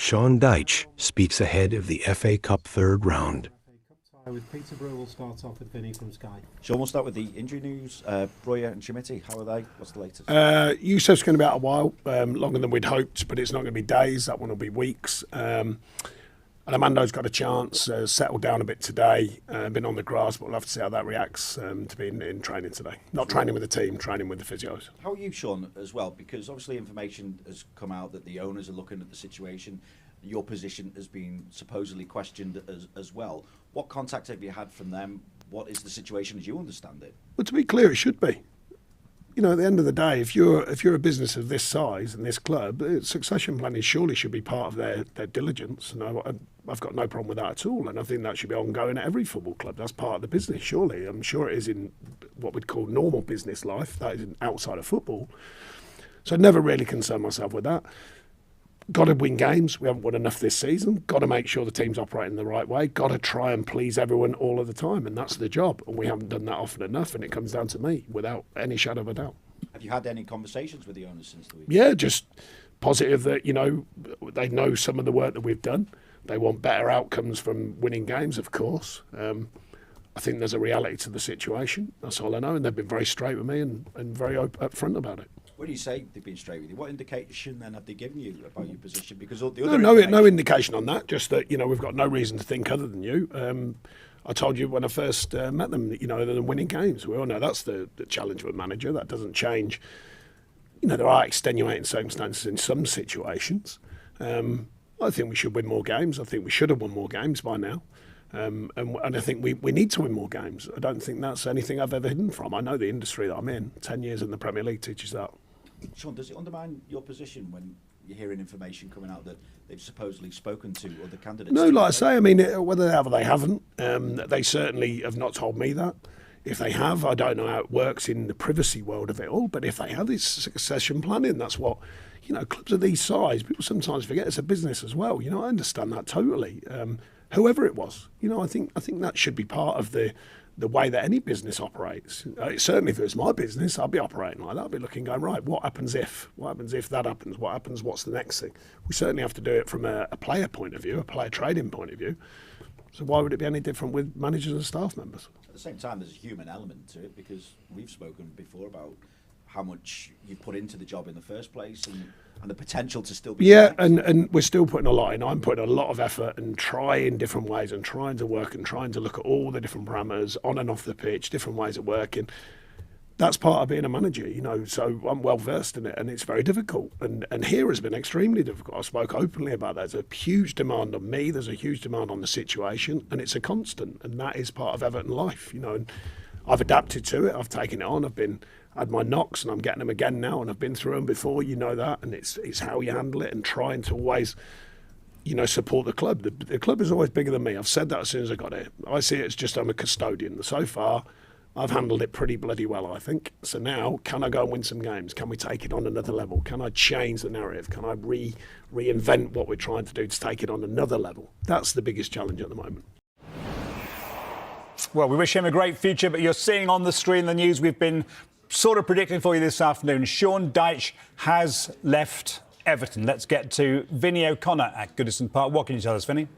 Sean Dyche speaks ahead of the FA Cup third round. With Peterborough, we'll start off with Vinny from Sky. Sean, we'll start with the injury news. Breuer and Schmidt, how are they? What's the latest? Yusuf's going to be out a while, longer than we'd hoped, but it's not going to be days. That one will be weeks. And Amando's got a chance, settled down a bit today, been on the grass, but we'll have to see how that reacts to being in training today. Not training with the team, training with the physios. How are you, Sean, as well? Because obviously information has come out that the owners are looking at the situation. Your position has been supposedly questioned as well. What contact have you had from them? What is the situation as you understand it? Well, to be clear, it should be. You know, at the end of the day, if you're a business of this size and this club, succession planning surely should be part of their diligence. And I've got no problem with that at all. And I think that should be ongoing at every football club. That's part of the business, surely. I'm sure it is in what we'd call normal business life. That is outside of football. So I never really concern myself with that. Got to win games. We haven't won enough this season. Got to make sure the team's operating the right way. Got to try and please everyone all of the time, and that's the job. And we haven't done that often enough, and it comes down to me, without any shadow of a doubt. Have you had any conversations with the owners since the week? Yeah, just positive that, you know, they know some of the work that we've done. They want better outcomes from winning games, of course. I think there's a reality to the situation. That's all I know, and they've been very straight with me and very upfront about it. When you say they've been straight with you, what indication then have they given you about your position? Because the other no indication on that. Just that, you know, we've got no reason to think other than you. I told you when I first met them, you know, other than winning games, we all know that's the challenge of a manager. That doesn't change. You know, there are extenuating circumstances in some situations. I think we should win more games. I think we should have won more games by now. And I think we need to win more games. I don't think that's anything I've ever hidden from. I know the industry that I'm in. 10 years in the Premier League teaches that. Sean, does it undermine your position when you're hearing information coming out that they've supposedly spoken to other candidates? No, like I say, I mean, whether they have or they haven't, they certainly have not told me that. If they have, I don't know how it works in the privacy world of it all, but if they have, it's succession planning. That's what, you know, clubs of these size, people sometimes forget it's a business as well. You know, I understand that totally. Whoever it was, you know, I think that should be part of the way that any business operates. Certainly if it was my business, I'd be operating like that. I'd be looking, going, right, what happens if? What happens if that happens? What happens? What's the next thing? We certainly have to do it from a player point of view, a player trading point of view. So why would it be any different with managers and staff members? At the same time, there's a human element to it, because we've spoken before about how much you put into the job in the first place and the potential to still be... Yeah, and we're still putting a lot in. I'm putting a lot of effort and trying different ways and trying to work and trying to look at all the different parameters on and off the pitch, different ways of working. That's part of being a manager, you know, so I'm well versed in it, and it's very difficult. And here has been extremely difficult. I spoke openly about that. There's a huge demand on me, there's a huge demand on the situation, and it's a constant, and that is part of Everton life, you know. And I've adapted to it, I've taken it on, I've had my knocks and I'm getting them again now, and I've been through them before, you know that, and it's how you handle it and trying to always, you know, support the club. The club is always bigger than me. I've said that as soon as I got here. I see it as just I'm a custodian. So far, I've handled it pretty bloody well, I think. So now, can I go and win some games? Can we take it on another level? Can I change the narrative? Can I reinvent what we're trying to do to take it on another level? That's the biggest challenge at the moment. Well, we wish him a great future, but you're seeing on the screen the news we've been sort of predicting for you this afternoon. Sean Dyche has left Everton. Let's get to Vinny O'Connor at Goodison Park. What can you tell us, Vinny?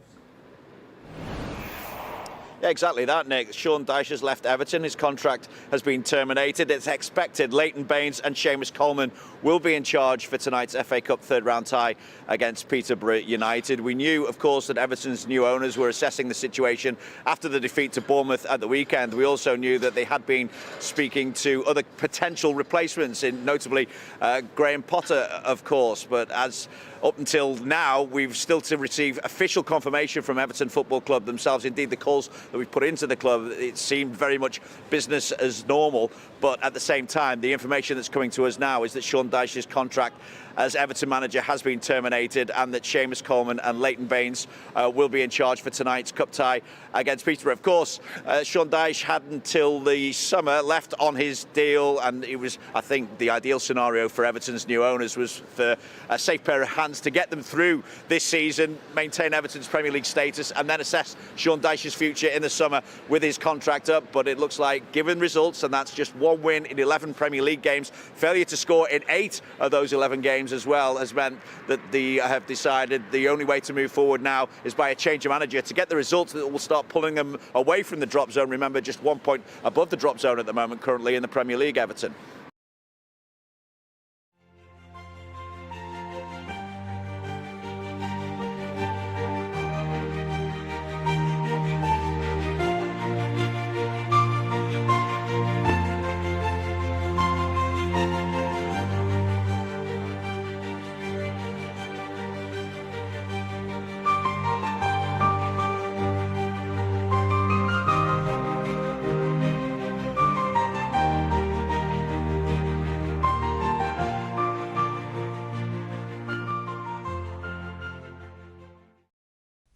Yeah, exactly that, Nick. Sean Dyche has left Everton. His contract has been terminated. It's expected Leighton Baines and Seamus Coleman will be in charge for tonight's FA Cup third round tie against Peterborough United. We knew, of course, that Everton's new owners were assessing the situation after the defeat to Bournemouth at the weekend. We also knew that they had been speaking to other potential replacements, notably Graham Potter, of course. But as up until now, we've still to receive official confirmation from Everton Football Club themselves. Indeed, the calls that we've put into the club, it seemed very much business as normal. But at the same time, the information that's coming to us now is that Sean Dyche's contract as Everton manager has been terminated, and that Seamus Coleman and Leighton Baines will be in charge for tonight's cup tie against Peterborough. Of course, Sean Dyche had until the summer left on his deal, and it was, I think, the ideal scenario for Everton's new owners was for a safe pair of hands to get them through this season, maintain Everton's Premier League status, and then assess Sean Dyche's future in the summer with his contract up. But it looks like, given results, and that's just one win in 11 Premier League games, failure to score in 8 of those 11 games, games as well has meant that have decided the only way to move forward now is by a change of manager to get the results that will start pulling them away from the drop zone. Remember, just 1 point above the drop zone at the moment currently in the Premier League, Everton.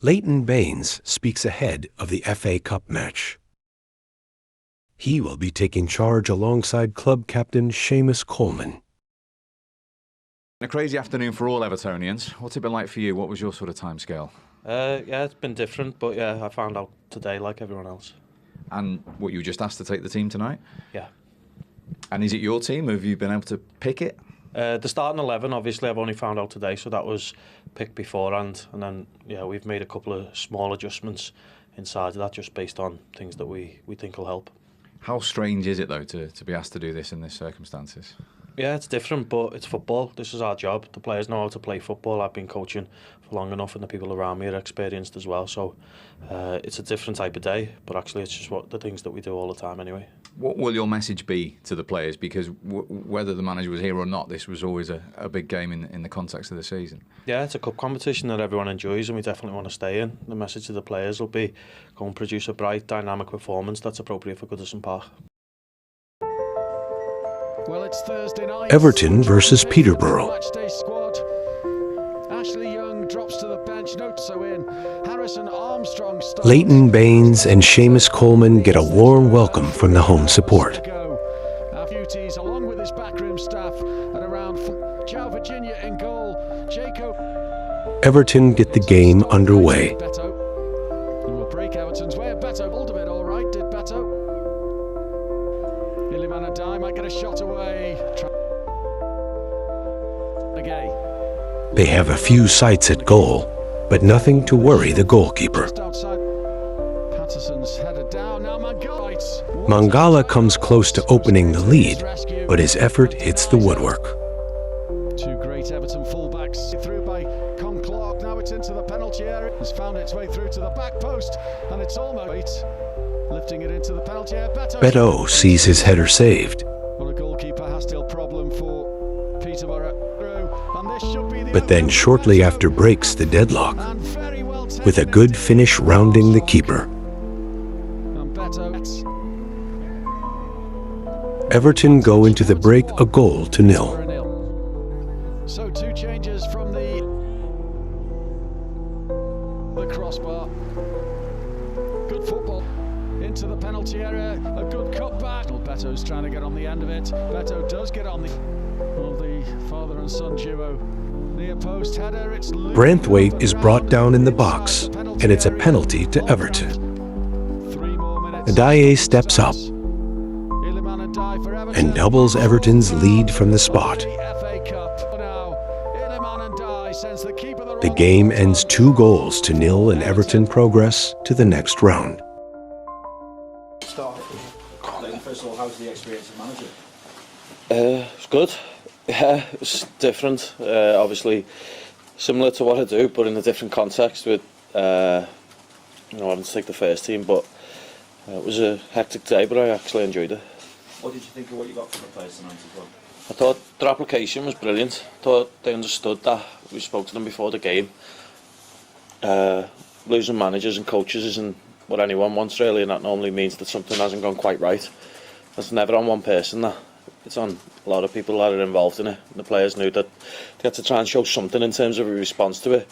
Leighton Baines speaks ahead of the FA Cup match. He will be taking charge alongside club captain Seamus Coleman. A crazy afternoon for all Evertonians. What's it been like for you? What was your sort of timescale? Yeah, it's been different, but yeah, I found out today like everyone else. And what, you were just asked to take the team tonight? Yeah. And is it your team? Have you been able to pick it? The starting 11, obviously, I've only found out today, so that was picked beforehand. And then, yeah, we've made a couple of small adjustments inside of that, just based on things that we think will help. How strange is it, though, to be asked to do this in these circumstances? Yeah, it's different, but it's football. This is our job. The players know how to play football. I've been coaching for long enough, and the people around me are experienced as well. So it's a different type of day, but actually it's just the things that we do all the time anyway. What will your message be to the players? Because whether the manager was here or not, this was always a big game in the context of the season. Yeah, it's a cup competition that everyone enjoys, and we definitely want to stay in. The message to the players will be, go and produce a bright, dynamic performance that's appropriate for Goodison Park. Well, it's Thursday night. Everton versus Peterborough. Matchday squad. Ashley Young drops to the bench. Note so in. Harrison Armstrong starts. Leighton Baines and Seamus Coleman get a warm welcome from the home support. Our duties, along with his backroom staff, at around Joe Virginia in goal. Jacob. Everton get the game underway. Beto. He will break Everton's way. Beto hold of it all right. Did Beto? Iliman Adai might get a shot away. Again. They have a few sights at goal, but nothing to worry the goalkeeper. Just outside. Patterson's headed down. Now Mangala. Mangala comes close to opening the lead, but his effort hits the woodwork. Two great Everton fullbacks through by Con Clark. Now it's into the penalty area. It's found its way through to the back post, and it's almost lifting it into the penalty area. Beto sees his header saved. Well, a goalkeeper has still problem for Peterborough. And this should be the But then shortly after breaks the deadlock, with a good finish rounding the keeper. And Beto. Everton go into the break a goal to nil. So two changes from the crossbar. Good football into the penalty area. A good cutback. Beto's trying to get on the end of it. Beto does get on the father and son duo. Near post header. It's Branthwaite is brought down in the box, and it's a penalty to Everton. 3 more minutes. Adaye steps up and doubles Everton's lead from the spot. The game ends 2 goals to nil, and Everton progress to the next round. First of all, how's the experience of manager? It's good. Yeah, it's different. Obviously, similar to what I do, but in a different context. With I didn't take the first team, but it was a hectic day. But I actually enjoyed it. What did you think of what you got from the players tonight as well? I thought their application was brilliant. I thought they understood that. We spoke to them before the game. Losing managers and coaches isn't what anyone wants really, and that normally means that something hasn't gone quite right. It's never on one person, that. It's on a lot of people that are involved in it. The players knew that they had to try and show something in terms of a response to it,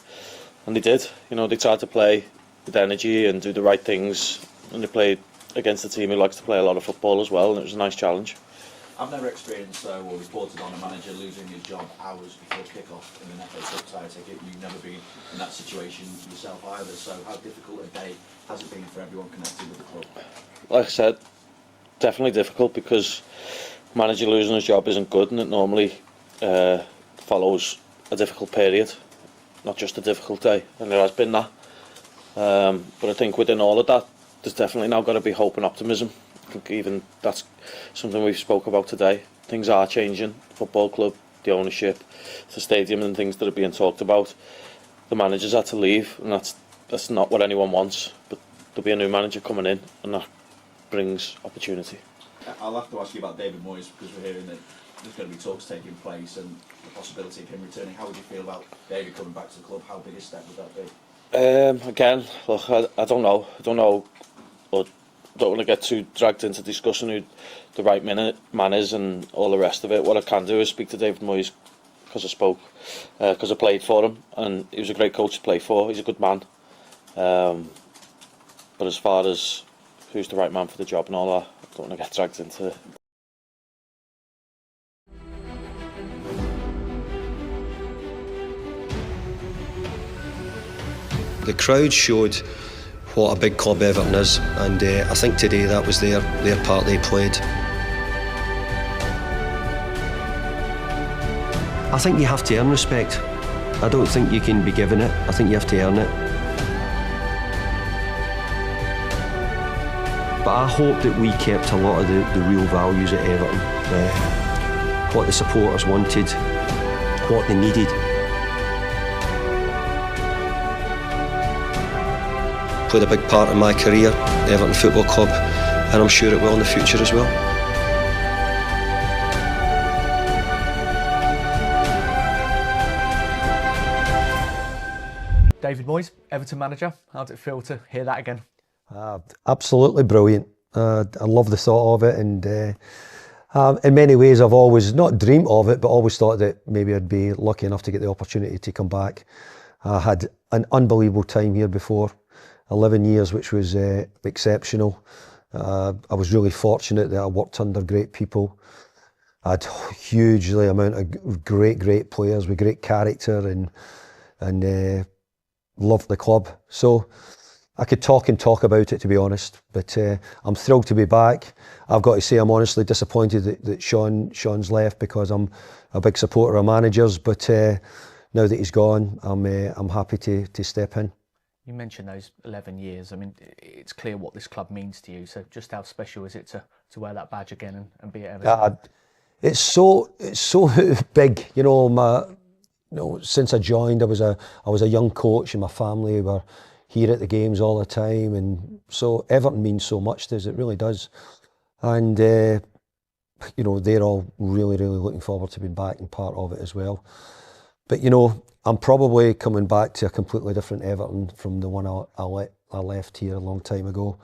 and they did. They tried to play with energy and do the right things, and they played against a team who likes to play a lot of football as well, and it was a nice challenge. I've never experienced or reported on a manager losing his job hours before kick-off in an FA Cup tie ticket. You've never been in that situation yourself either, so how difficult a day has it been for everyone connected with the club? Like I said, definitely difficult, because manager losing his job isn't good, and it normally follows a difficult period, not just a difficult day, and there has been that. But I think within all of that, there's definitely now got to be hope and optimism. I think even that's something we've spoke about today. Things are changing. The football club, the ownership, the stadium, and things that are being talked about. The managers had to leave, and that's not what anyone wants. But there'll be a new manager coming in, and that brings opportunity. I'll have to ask you about David Moyes, because we're hearing that there's going to be talks taking place and the possibility of him returning. How would you feel about David coming back to the club? How big a step would that be? Again, look, I don't know. But don't want to get too dragged into discussing who the right man is and all the rest of it. What I can do is speak to David Moyes, because I played for him, and he was a great coach to play for. He's a good man. But as far as who's the right man for the job and all that, I don't want to get dragged into it. The crowd showed what a big club Everton is, and I think today that was their part they played. I think you have to earn respect. I don't think you can be given it. I think you have to earn it. But I hope that we kept a lot of the real values at Everton. What the supporters wanted, what they needed. Played a big part in my career, Everton Football Club, and I'm sure it will in the future as well. David Moyes, Everton manager. How did it feel to hear that again? Absolutely brilliant. I love the thought of it, and in many ways I've always not dreamt of it, but always thought that maybe I'd be lucky enough to get the opportunity to come back. I had an unbelievable time here before, 11 years, which was exceptional. I was really fortunate that I worked under great people. I had a hugely amount of great players with great character, and loved the club. So I could talk about it, to be honest, but I'm thrilled to be back. I've got to say I'm honestly disappointed that Sean's left, because I'm a big supporter of managers, but now that he's gone, I'm happy to step in. You mentioned those 11 years. I mean, it's clear what this club means to you. So just how special is it to wear that badge again and be at Everton? It's so big. Since I joined, I was a young coach, and my family were here at the games all the time, and so Everton means so much to us. It really does. And they're all really looking forward to being back and part of it as well. But I'm probably coming back to a completely different Everton from the one I left here a long time ago,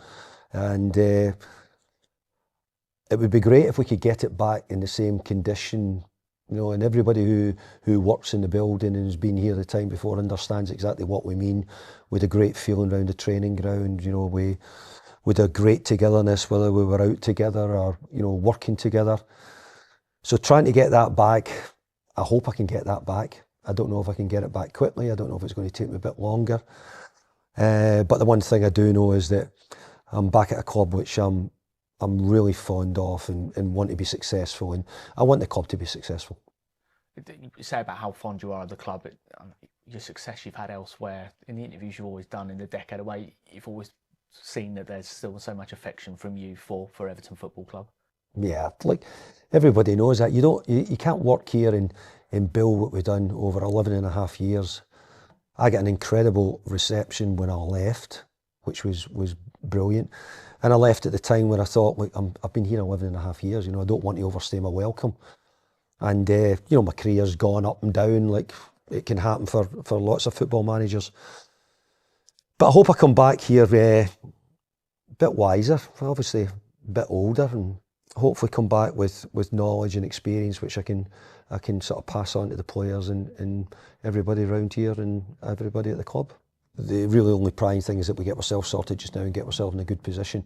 and it would be great if we could get it back in the same condition. And everybody who works in the building and has been here the time before understands exactly what we mean, with a great feeling around the training ground. With a great togetherness, whether we were out together or working together. So trying to get that back, I hope I can get that back. I don't know if I can get it back quickly. I don't know if it's going to take me a bit longer. But the one thing I do know is that I'm back at a club which I'm really fond of and want to be successful, and I want the club to be successful. You say about how fond you are of the club, your success you've had elsewhere, in the interviews you've always done in the decade away, you've always seen that there's still so much affection from you for Everton Football Club. Yeah, like everybody knows that. You can't work here and build what we've done over 11 and a half years. I got an incredible reception when I left, which was brilliant. And I left at the time where I thought, look, I've been here 11 and a half years, I don't want to overstay my welcome. And, my career's gone up and down, like it can happen for lots of football managers. But I hope I come back here a bit wiser, obviously a bit older, and hopefully come back with knowledge and experience which I can sort of pass on to the players and everybody around here and everybody at the club. The really only prime thing is that we get ourselves sorted just now and get ourselves in a good position.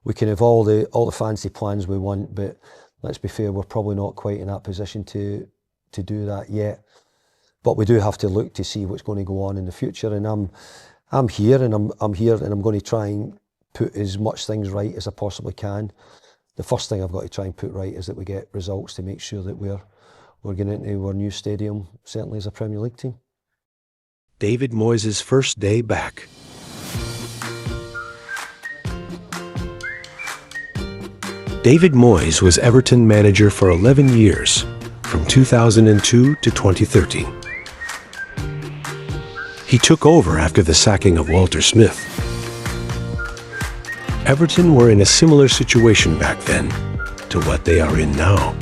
We can have all the fancy plans we want, but let's be fair, we're probably not quite in that position to do that yet. But we do have to look to see what's going to go on in the future, and I'm here and I'm here and I'm going to try and put as much things right as I possibly can. The first thing I've got to try and put right is that we get results to make sure that we're getting into our new stadium, certainly as a Premier League team. David Moyes' first day back. David Moyes was Everton manager for 11 years, from 2002 to 2013. He took over after the sacking of Walter Smith. Everton were in a similar situation back then to what they are in now,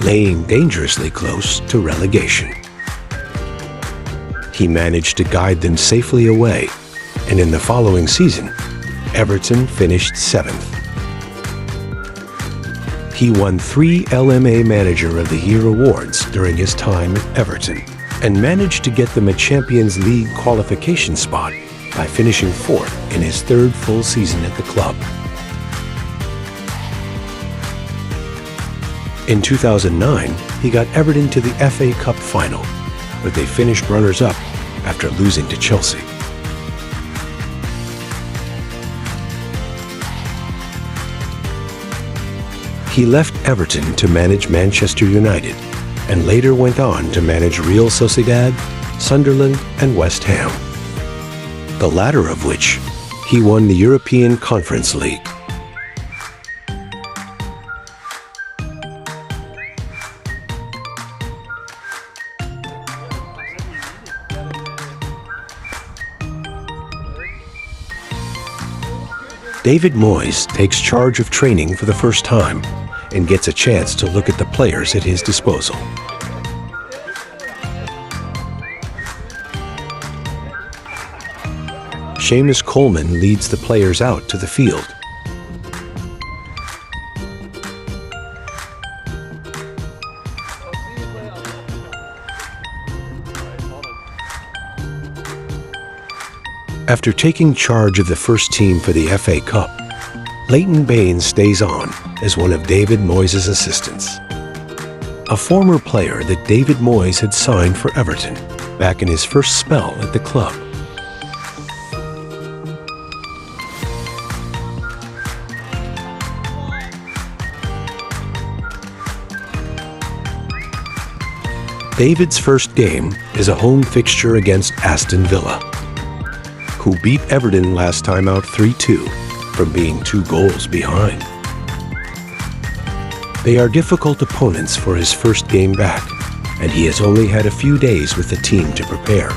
laying dangerously close to relegation. He managed to guide them safely away, and in the following season, Everton finished 7th. He won 3 LMA Manager of the Year awards during his time at Everton, and managed to get them a Champions League qualification spot by finishing 4th in his 3rd full season at the club. In 2009, he got Everton to the FA Cup final, but they finished runners-up after losing to Chelsea. He left Everton to manage Manchester United, and later went on to manage Real Sociedad, Sunderland, and West Ham, the latter of which he won the European Conference League. David Moyes takes charge of training for the first time and gets a chance to look at the players at his disposal. Seamus Coleman leads the players out to the field. After taking charge of the first team for the FA Cup, Leighton Baines stays on as one of David Moyes' assistants. A former player that David Moyes had signed for Everton back in his first spell at the club. David's first game is a home fixture against Aston Villa, who beat Everton last time out 3-2 from being 2 goals behind. They are difficult opponents for his first game back, and he has only had a few days with the team to prepare.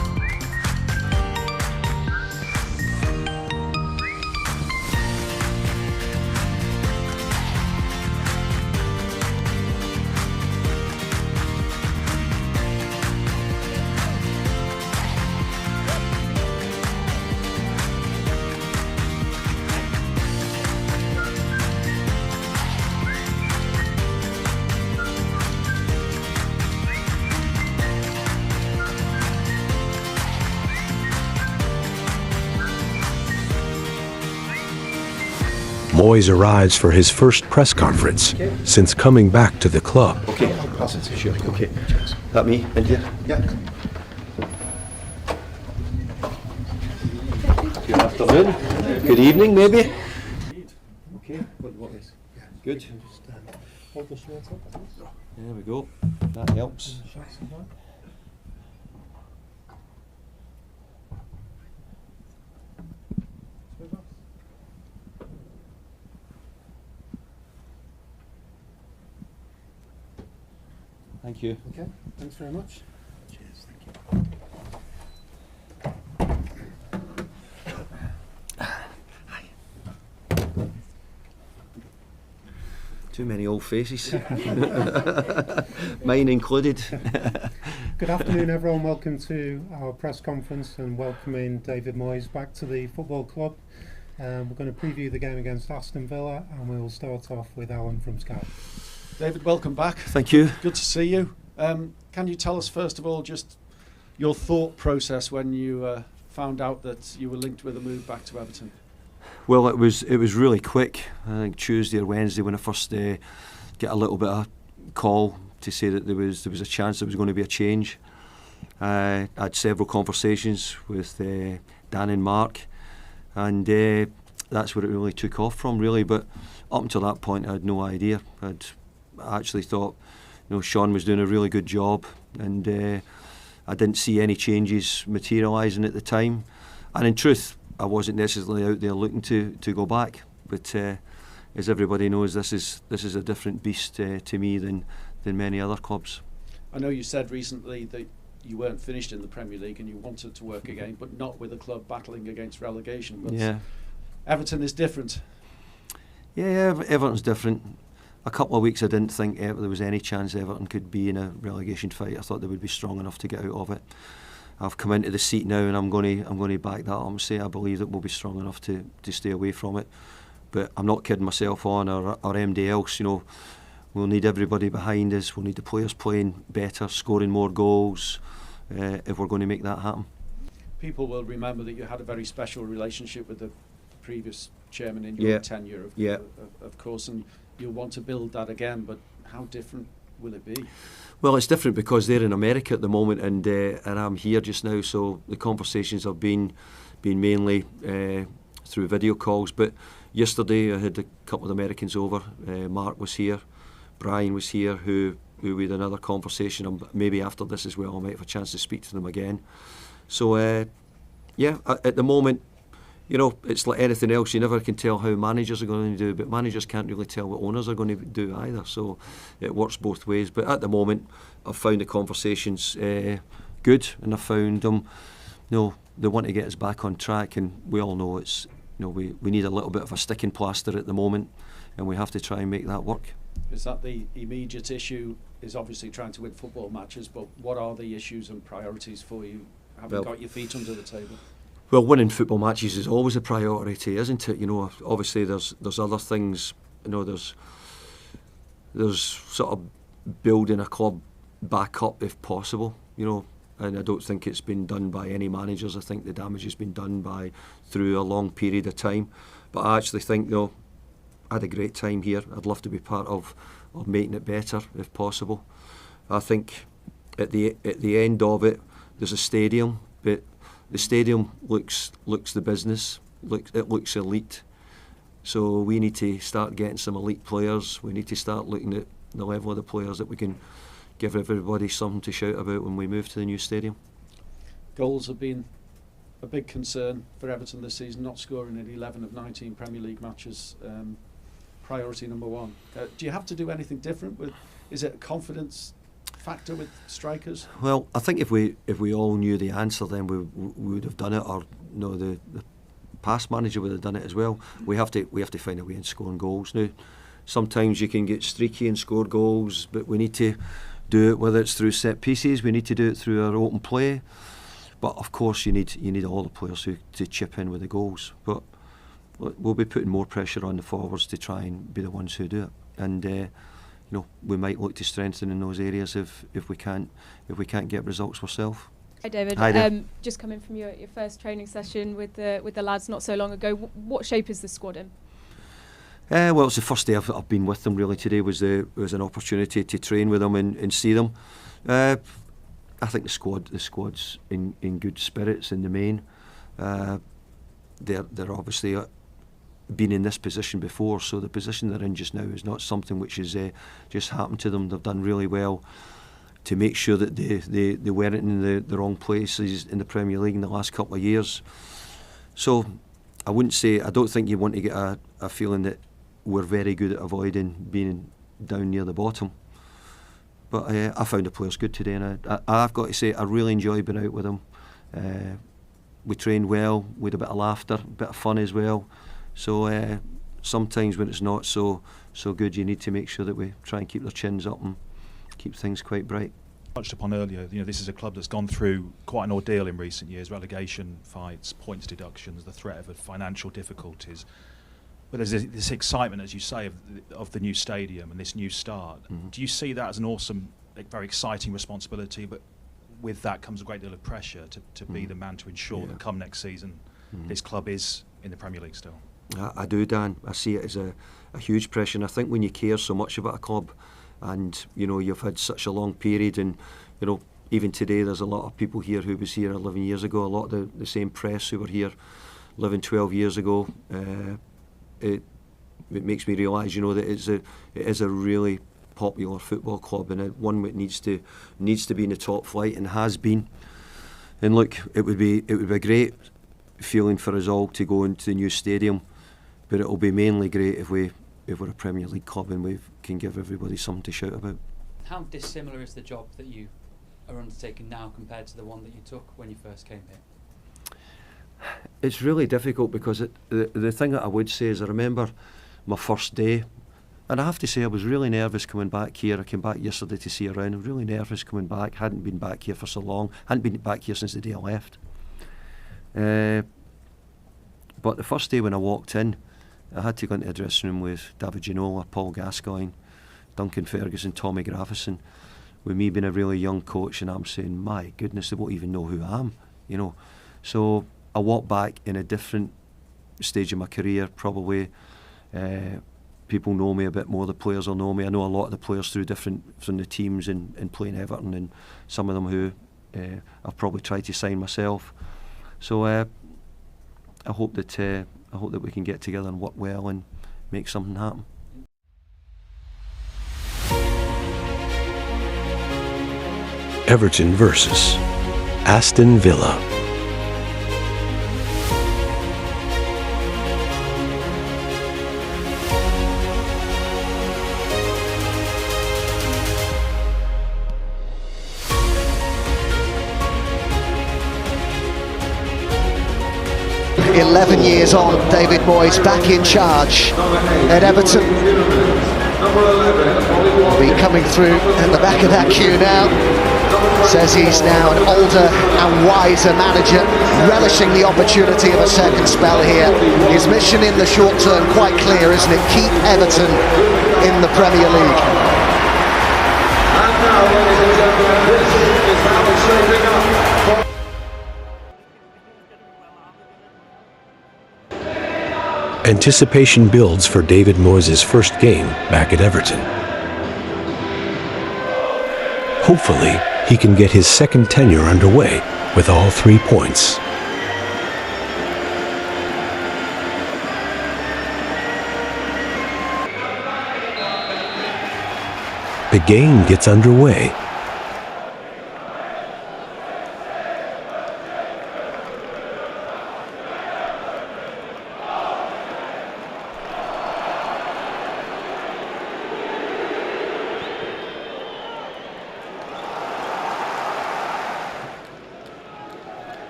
Moyes arrives for his first press conference since coming back to the club. Okay, pass it. Sure. Okay. That me in here? Yeah. Good afternoon. Good evening, maybe. Okay. What is? Good. There we go. That helps. Thank you. Okay, thanks very much. Cheers, thank you. Hi. Too many old faces. Mine included. Good afternoon, everyone. Welcome to our press conference and welcoming David Moyes back to the football club. We're going to preview the game against Aston Villa, and we will start off with Alan from Sky. David, welcome back. Thank you. Good to see you. Can you tell us, first of all, just your thought process when you found out that you were linked with a move back to Everton? Well, it was really quick. I think Tuesday or Wednesday when I first get a little bit of call to say that there was a chance there was going to be a change. I had several conversations with Dan and Mark, and that's where it really took off from, really. But up until that point, I had no idea. I actually thought Sean was doing a really good job, and I didn't see any changes materialising at the time. And in truth, I wasn't necessarily out there looking to go back. But as everybody knows, this is a different beast to me than many other clubs. I know you said recently that you weren't finished in the Premier League and you wanted to work again, but not with a club battling against relegation. But yeah. Everton is different. Yeah, Everton's different. A couple of weeks I didn't think there was any chance Everton could be in a relegation fight. I thought they would be strong enough to get out of it. I've come into the seat now, and I'm going to back that up and say I believe that we'll be strong enough to stay away from it. But I'm not kidding myself on or MD else. We'll need everybody behind us. We'll need the players playing better, scoring more goals, if we're going to make that happen. People will remember that you had a very special relationship with the previous chairman in your tenure, of course, and you'll want to build that again. But how different will it be? Well, it's different because they're in America at the moment, and I'm here just now. So the conversations have been mainly through video calls. But yesterday I had a couple of Americans over. Mark was here, Brian was here, who we had another conversation. And maybe after this as well, I might have a chance to speak to them again. So at the moment, it's like anything else. You never can tell how managers are going to do, but managers can't really tell what owners are going to do either. So it works both ways. But at the moment, I've found the conversations good, and I've found them. They want to get us back on track, and we all know it's. We need a little bit of a sticking plaster at the moment, and we have to try and make that work. Is that the immediate issue? Is obviously trying to win football matches, but what are the issues and priorities for you? Having got your feet under the table. Well, winning football matches is always a priority, isn't it? Obviously there's other things. There's sort of building a club back up if possible. And I don't think it's been done by any managers. I think the damage has been done through a long period of time. But I actually think, I had a great time here. I'd love to be part of making it better if possible. I think at the end of it, there's a stadium, but the stadium looks the business. It looks elite. So we need to start getting some elite players. We need to start looking at the level of the players that we can give everybody something to shout about when we move to the new stadium. Goals have been a big concern for Everton this season, not scoring in 11 of 19 Premier League matches. Priority number one. Do you have to do anything different? Is it a confidence factor with strikers? Well, I think if we all knew the answer, then we would have done it, or the past manager would have done it as well. We have to find a way in scoring goals now. Sometimes you can get streaky and score goals, but we need to do it, whether it's through set pieces, we need to do it through our open play. But of course you need all the players to chip in with the goals. But we'll be putting more pressure on the forwards to try and be the ones who do it. And we might look to strengthen in those areas if we can't get results ourselves. Hi David. Hi there. Just coming from your first training session with the lads not so long ago. What shape is the squad in? Well, it's the first day I've been with them. Really, today was an opportunity to train with them and see them. I think the squad's in good spirits in the main. They're obviously been in this position before, so the position they're in just now is not something which has just happened to them. They've done really well to make sure that they weren't in the wrong places in the Premier League in the last couple of years. So I don't think you want to get a feeling that we're very good at avoiding being down near the bottom. But I found the players good today, and I've got to say I really enjoyed being out with them. We trained well, we had a bit of laughter, a bit of fun as well. So sometimes when it's not so good, you need to make sure that we try and keep their chins up and keep things quite bright. Touched upon earlier, this is a club that's gone through quite an ordeal in recent years: relegation fights, points deductions, the threat of financial difficulties. But there's this excitement, as you say, of the new stadium and this new start. Mm-hmm. Do you see that as an awesome, very exciting responsibility? But with that comes a great deal of pressure to be the man to ensure that come next season, this club is in the Premier League still. I do, Dan. I see it as a huge pressure, and I think when you care so much about a club, and you've had such a long period, and even today there's a lot of people here who was here 11 years ago, a lot of the same press who were here 11, 12 years ago. It makes me realise, that it is a really popular football club, and one that needs to be in the top flight and has been. And look, it would be a great feeling for us all to go into the new stadium, but it'll be mainly great if we're a Premier League club and we can give everybody something to shout about. How dissimilar is the job that you are undertaking now compared to the one that you took when you first came here? It's really difficult because the thing that I would say is I remember my first day, and I have to say I was really nervous coming back here. I came back yesterday to see around. I was really nervous coming back. Hadn't been back here for so long. Hadn't been back here since the day I left. But the first day when I walked in, I had to go into the dressing room with David Ginola, Paul Gascoigne, Duncan Ferguson, Tommy Graffison, with me being a really young coach, and I'm saying, my goodness, they won't even know who I am, you know. So I walked back in a different stage of my career, probably. People know me a bit more, the players will know me. I know a lot of the players from the teams and playing Everton, and some of them who I've probably tried to sign myself. So I hope that we can get together and work well and make something happen. Everton versus Aston Villa. "11 years on, David Moyes back in charge at Everton. Will be coming through at the back of that queue now. Says he's now an older and wiser manager, relishing the opportunity of a second spell here. His mission in the short term quite clear, isn't it? Keep Everton in the Premier League." And now, ladies and gentlemen, this is how it's shaping up. Anticipation builds for David Moyes' first game back at Everton. Hopefully, he can get his second tenure underway with all 3 points. The game gets underway.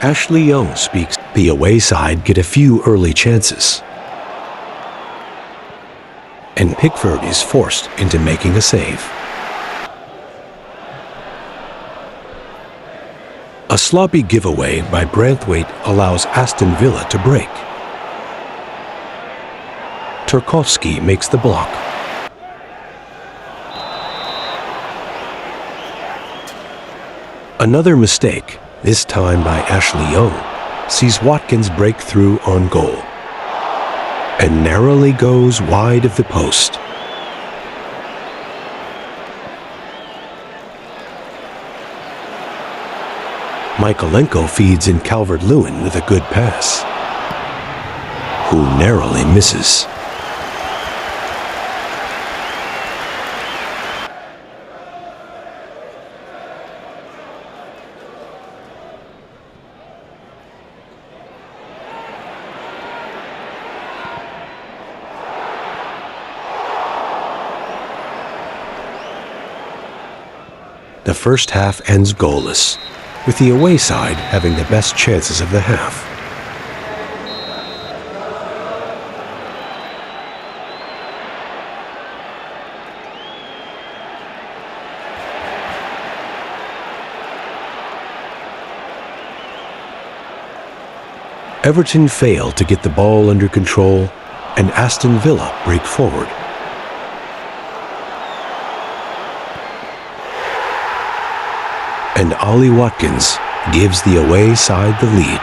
Ashley Young speaks. The away side get a few early chances, and Pickford is forced into making a save. A sloppy giveaway by Branthwaite allows Aston Villa to break. Tarkowski makes the block. Another mistake, this time by Ashley Young, sees Watkins break through on goal and narrowly goes wide of the post. Michaelenko feeds in Calvert-Lewin with a good pass, who narrowly misses. The first half ends goalless, with the away side having the best chances of the half. Everton fail to get the ball under control, and Aston Villa break forward. And Ollie Watkins gives the away side the lead.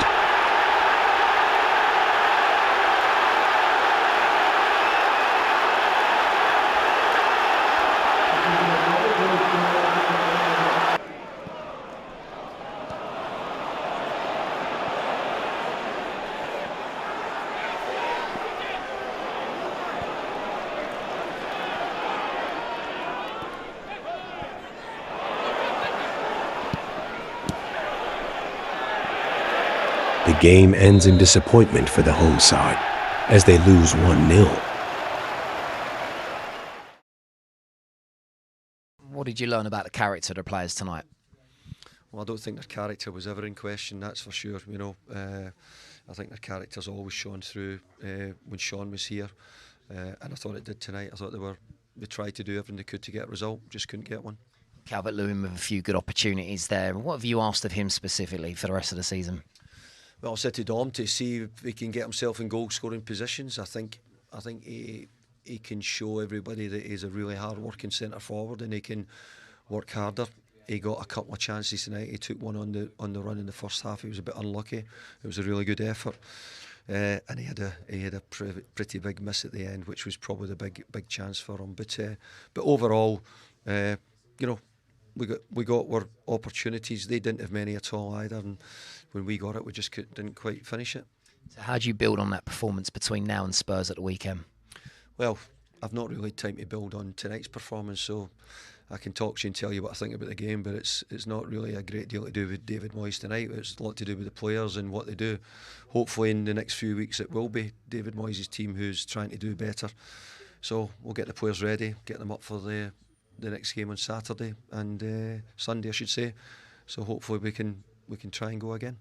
the game ends in disappointment for the home side as they lose 1-0. What did you learn about the character of the players tonight? Well, I don't think their character was ever in question, that's for sure. You know, I think their character's always shone through when Sean was here, and I thought it did tonight. I thought they tried to do everything they could to get a result, just couldn't get one. Calvert-Lewin with a few good opportunities there. What have you asked of him specifically for the rest of the season? Well, I said to Dom to see if he can get himself in goal-scoring positions. I think he can show everybody that he's a really hard-working centre forward and he can work harder. He got a couple of chances tonight. He took one on the run in the first half. He was a bit unlucky. It was a really good effort, and he had a pretty big miss at the end, which was probably the big chance for him. But overall, you know, we got our opportunities. They didn't have many at all either, and when we got it, we just didn't quite finish it. So how do you build on that performance between now and Spurs at the weekend? Well, I've not really had time to build on tonight's performance, so I can talk to you and tell you what I think about the game, but it's not really a great deal to do with David Moyes tonight. It's a lot to do with the players and what they do. Hopefully in the next few weeks it will be David Moyes' team who's trying to do better. So we'll get the players ready, get them up for the next game on Saturday and Sunday, I should say. So hopefully we can try and go again.